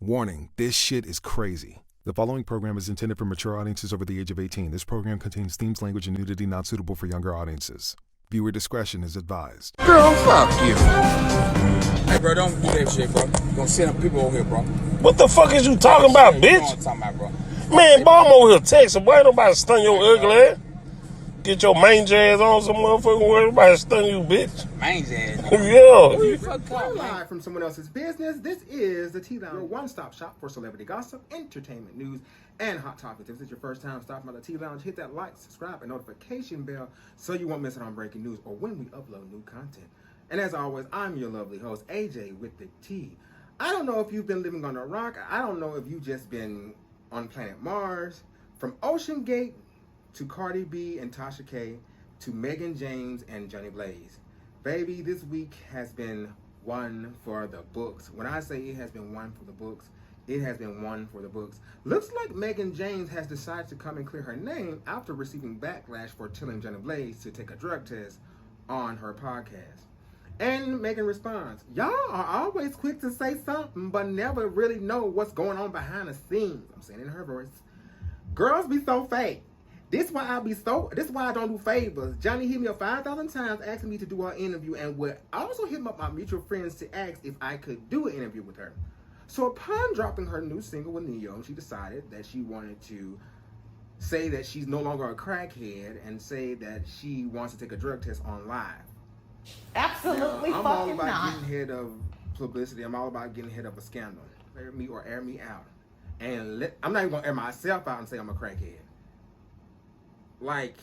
Warning, this shit is crazy. The following program is intended for mature audiences over the age of 18. This program contains themes, language, and nudity not suitable for younger audiences. Viewer discretion is advised. Girl, fuck you. Hey, bro, don't do that shit, bro. You gonna send up people over here, bro. What the fuck is you talking about, You know bitch? what I'm talking about, bro. Man, boy, I'm over here texting. Boy, ain't nobody stun your ugly ass. Get your mange ass on some motherfucking word. Nobody stun you, bitch. Mange ass. Yeah. Who you fuck call, man? Live from someone else's business, this is the T-Lounge, your one-stop shop for celebrity gossip, entertainment news, and hot topics. If this is your first time stopping by the T-Lounge, hit that like, subscribe, and notification bell so you won't miss out on breaking news or when we upload new content. And as always, I'm your lovely host, AJ with the T. I don't know if you've been living on a rock. I don't know if you've just been on planet Mars. From Ocean Gate to Cardi B and Tasha K to Meghan James and Johnny Blaze. Baby, this week has been one for the books. When I say it has been one for the books, it has been one for the books. Looks like Meghan James has decided to come and clear her name after receiving backlash for telling Johnny Blaze to take a drug test on her podcast. And Meghan responds, y'all are always quick to say something, but never really know what's going on behind the scenes. I'm saying it in her voice. Girls be so fake. This why I don't do favors. Johnny hit me up 5,000 times asking me to do her interview and would also hit up my mutual friends to ask if I could do an interview with her. So upon dropping her new single with Neo, she decided that she wanted to say that she's no longer a crackhead and say that she wants to take a drug test on live. Absolutely I'm all fucking about not. getting ahead of publicity. I'm all about getting ahead of a scandal. Air me or air me out. And I'm not even going to air myself out and say I'm a crackhead. Like,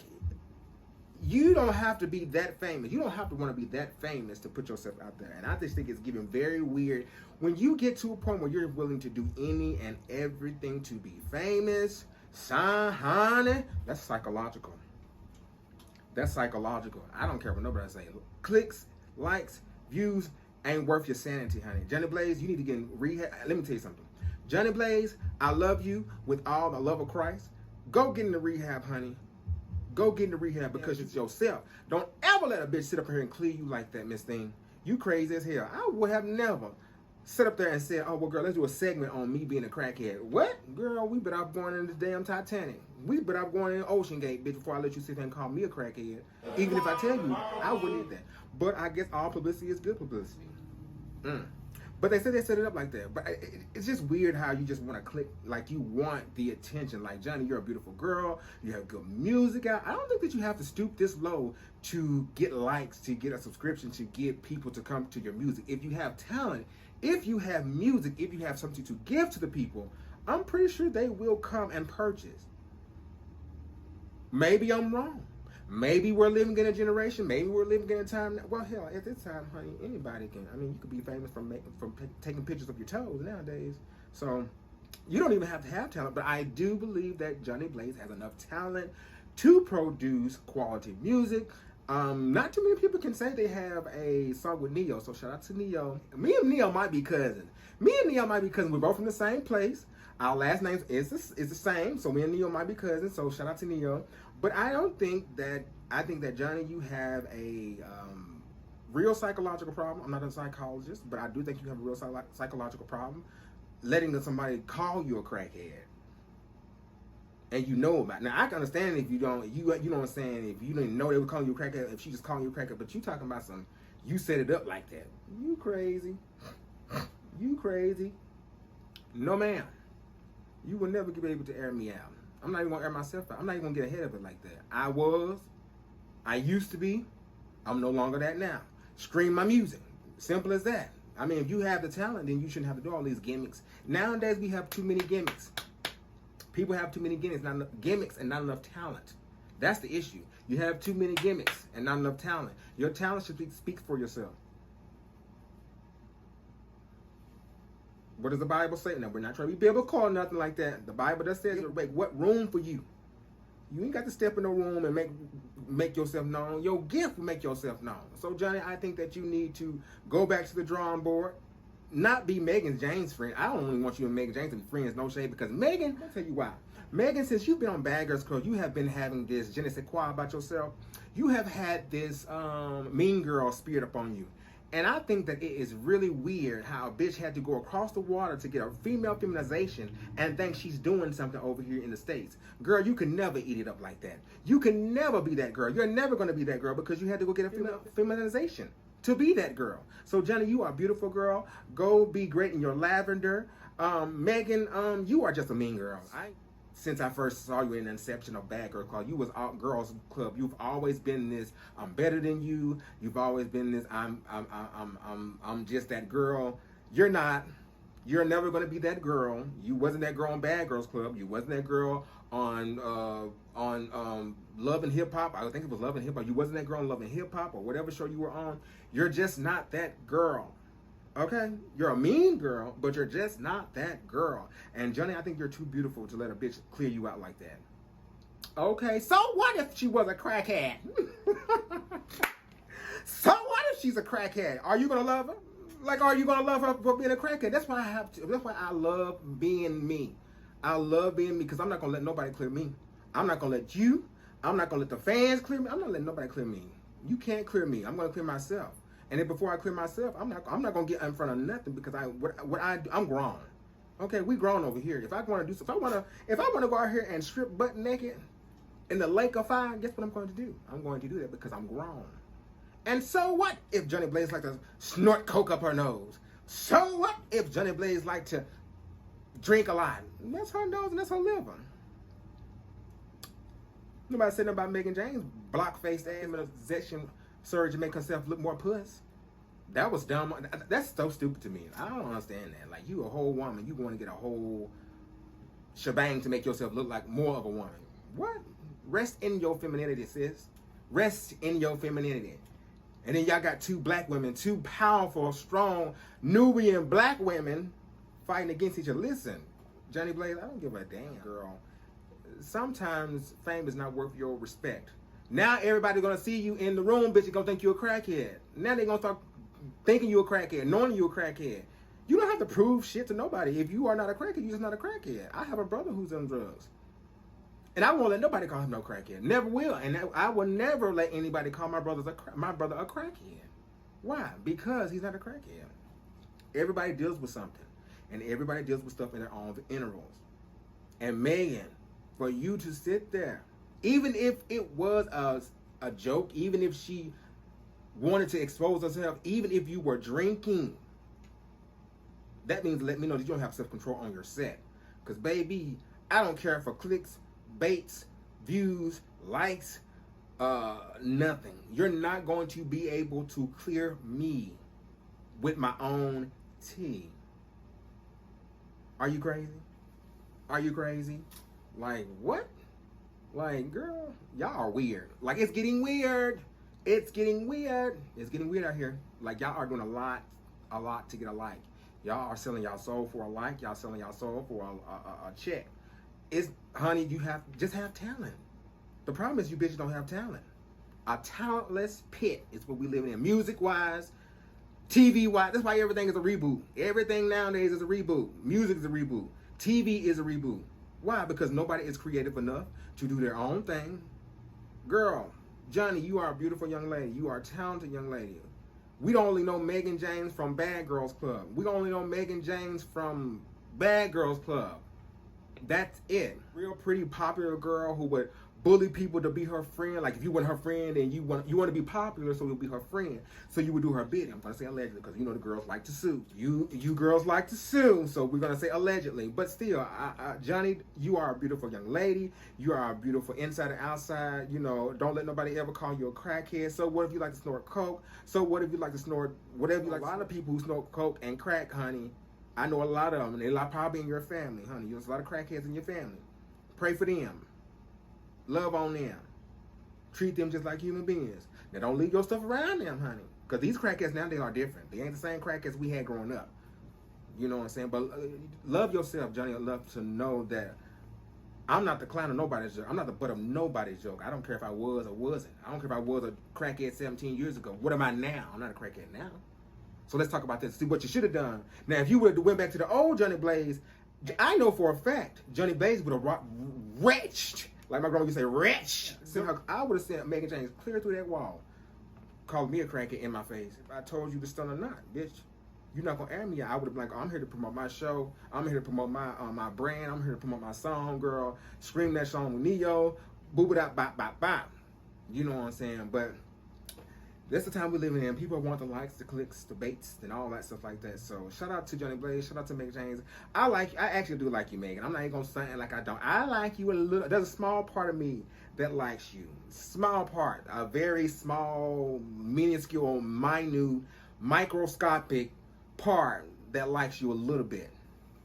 you don't have to be that famous. You don't have to want to be that famous to put yourself out there. And I just think it's getting very weird when you get to a point where you're willing to do any and everything to be famous. Honey, that's psychological. That's psychological. I don't care what nobody say. Clicks, likes, views ain't worth your sanity, honey. Johnny Blaze, you need to get in rehab. Let me tell you something. Johnny Blaze, I love you with all the love of Christ. Go get into rehab, honey. Go get into rehab because it's yourself. Don't ever let a bitch sit up here and clear you like that, Miss Thing. You crazy as hell. I would have never sit up there and said, oh, well, girl, let's do a segment on me being a crackhead. What? Girl, we better off going in the damn Titanic. We better off going in Ocean Gate, bitch, before I let you sit there and call me a crackhead. Even if I tell you, I wouldn't need that. But I guess all publicity is good publicity. But they said they set it up like that. But it's just weird how you just want to click, like you want the attention. Like, Johnny, you're a beautiful girl. You have good music out. I don't think that you have to stoop this low to get likes, to get a subscription, to get people to come to your music. If you have talent, if you have music, if you have something to give to the people, I'm pretty sure they will come and purchase. Maybe I'm wrong. Maybe we're living in a generation. Maybe we're living in a time. Well, hell, at this time, honey, anybody can. I mean, you could be famous from taking pictures of your toes nowadays. So you don't even have to have talent. But I do believe that Johnny Blaze has enough talent to produce quality music. Not too many people can say they have a song with Neo. So shout out to Neo. Me and Neo might be cousins. We're both from the same place. Our last names is the same. So me and Neo might be cousins. So shout out to Neo. But I think that Johnny, you have a real psychological problem. I'm not a psychologist, but I do think you have a real psychological problem letting somebody call you a crackhead. And you know about it. Now, I can understand if you don't, you know what I'm saying, if you didn't know they were calling you a crackhead, if she just calling you a crackhead, but you talking about you set it up like that. You crazy. You crazy. No, ma'am. You will never be able to air me out. I'm not even going to air myself out. I'm not even going to get ahead of it like that. I used to be. I'm no longer that now. Stream my music. Simple as that. I mean, if you have the talent, then you shouldn't have to do all these gimmicks. Nowadays, we have too many gimmicks. People have too many gimmicks, not enough gimmicks and not enough talent. That's the issue. You have too many gimmicks and not enough talent. Your talent should speak for yourself. What does the Bible say? Now, we're not trying to be biblical or nothing like that. The Bible does say, make what room for you. You ain't got to step in the room and make yourself known. Your gift will make yourself known. So, Johnny, I think that you need to go back to the drawing board. Not be Meghan James' friend. I don't really want you and Meghan James to be friends, no shade, because Meghan, I'll tell you why. Meghan, since you've been on Bad Girls Club, you have been having this je ne sais quoi about yourself. You have had this mean girl spirit upon you. And I think that it is really weird how a bitch had to go across the water to get a female feminization and think she's doing something over here in the States. Girl, you can never eat it up like that. You can never be that girl. You're never going to be that girl because you had to go get a female feminization to be that girl. So, Johnny, you are a beautiful girl. Go be great in your lavender. Meghan, you are just a mean girl. Since I first saw you in the inception of Bad Girl Club, you was out girls club. You've always been this. I'm better than you. You've always been this. I'm just that girl. You're not. You're never gonna be that girl. You wasn't that girl on Bad Girls Club. You wasn't that girl on Love and Hip Hop. I think it was Love and Hip Hop. You wasn't that girl on Love and Hip Hop or whatever show you were on. You're just not that girl. Okay? You're a mean girl, but you're just not that girl. And Johnny, I think you're too beautiful to let a bitch clear you out like that. Okay, so what if she was a crackhead? So what if she's a crackhead? Are you gonna love her? Like, are you gonna love her for being a crackhead? That's why that's why I love being me. I love being me because I'm not gonna let nobody clear me. I'm not gonna let you. I'm not gonna let the fans clear me. I'm not letting nobody clear me. You can't clear me. I'm gonna clear myself. And then before I clear myself, I'm not gonna get in front of nothing because I'm grown. Okay, we grown over here. If I want to do, if I want to go out here and strip butt naked in the lake of fire, guess what I'm going to do? I'm going to do that because I'm grown. And so what if Johnny Blaze like to snort coke up her nose? So what if Johnny Blaze like to drink a lot? That's her nose and that's her liver. Nobody said nothing about Meghan James block-faced feminization surgery to make herself look more puss. That was dumb. That's so stupid to me. I don't understand that. Like, you a whole woman, you want to get a whole shebang to make yourself look like more of a woman. What? Rest in your femininity, sis. Rest in your femininity. And then y'all got two black women, two powerful, strong Nubian black women fighting against each other. Listen, Johnny Blaze, I don't give a damn, girl. Sometimes fame is not worth your respect. Now everybody's gonna see you in the room, bitch, you're gonna think you're a crackhead. Now they're gonna start thinking you're a crackhead, knowing you're a crackhead. You don't have to prove shit to nobody. If you are not a crackhead, you're just not a crackhead. I have a brother who's on drugs. And I won't let nobody call him no crackhead. Never will. And I will never let anybody call my brother a crackhead. Why? Because he's not a crackhead. Everybody deals with something. And everybody deals with stuff in their own intervals. And Meghan, for you to sit there, even if it was a joke, even if she wanted to expose herself, even if you were drinking, that means let me know that you don't have self-control on your set. Because, baby, I don't care for clicks, baits, views, likes, nothing. You're not going to be able to clear me with my own tea. Are you crazy? Are you crazy? Like, what? Like, girl, y'all are weird. Like, it's getting weird. It's getting weird. It's getting weird out here. Like, y'all are doing a lot to get a like. Y'all are selling y'all soul for a like. Y'all selling y'all soul for a check. It's, honey, you just have talent. The problem is you bitches don't have talent. A talentless pit is what we live in. Music-wise, TV-wise. That's why everything is a reboot. Everything nowadays is a reboot. Music is a reboot. TV is a reboot. Why? Because nobody is creative enough to do their own thing. Girl, Johnny, you are a beautiful young lady. You are a talented young lady. We don't only know Meghan James from Bad Girls Club. We only know Meghan James from Bad Girls Club. That's it. Real pretty, popular girl who would bully people to be her friend. Like, if you want her friend and you want to be popular, so you'll be her friend. So you would do her bidding. I'm gonna say allegedly because you know the girls like to sue. You girls like to sue, so we're gonna say allegedly. But still, Johnny, you are a beautiful young lady. You are a beautiful inside and outside. You know, don't let nobody ever call you a crackhead. So what if you like to snort coke? So what if you like to snort whatever you like? A lot of people who snort coke and crack, honey. I know a lot of them, and they're probably in your family, honey. There's a lot of crackheads in your family. Pray for them. Love on them. Treat them just like human beings. Now, don't leave your stuff around them, honey. Because these crackheads nowadays are different. They ain't the same crackheads we had growing up. You know what I'm saying? But love yourself, Johnny. I'd love to know that I'm not the clown of nobody's joke. I'm not the butt of nobody's joke. I don't care if I was or wasn't. I don't care if I was a crackhead 17 years ago. What am I now? I'm not a crackhead now. So let's talk about this. See what you should have done. Now, if you would have went back to the old Johnny Blaze, I know for a fact Johnny Blaze would have wretched, like my grandma used to say, wretch. I would have sent Meghan James clear through that wall. calling me a crackhead in my face. If I told you to stun or not, bitch, you're not gonna air me out. I would have been like, oh, I'm here to promote my show. I'm here to promote my brand. I'm here to promote my song, girl. Scream that song with Neo. Boob it up, bop, bop, bop. You know what I'm saying? But that's the time we're living in. People want the likes, the clicks, the baits, and all that stuff like that. So shout out to Johnny Blaze. Shout out to Meghan James. I actually do like you, Meghan. I'm not even gonna say it like I don't. I like you a little. There's a small part of me that likes you. Small part. A very small, minuscule, minute, microscopic part that likes you a little bit.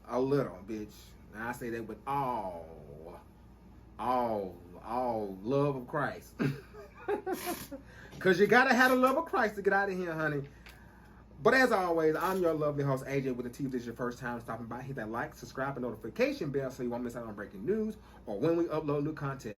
A little, bitch. And I say that with all love of Christ. Because you got to have the love of Christ to get out of here, honey. But as always, I'm your lovely host, AJ with the T. If this is your first time stopping by, hit that like, subscribe, and notification bell so you won't miss out on breaking news or when we upload new content.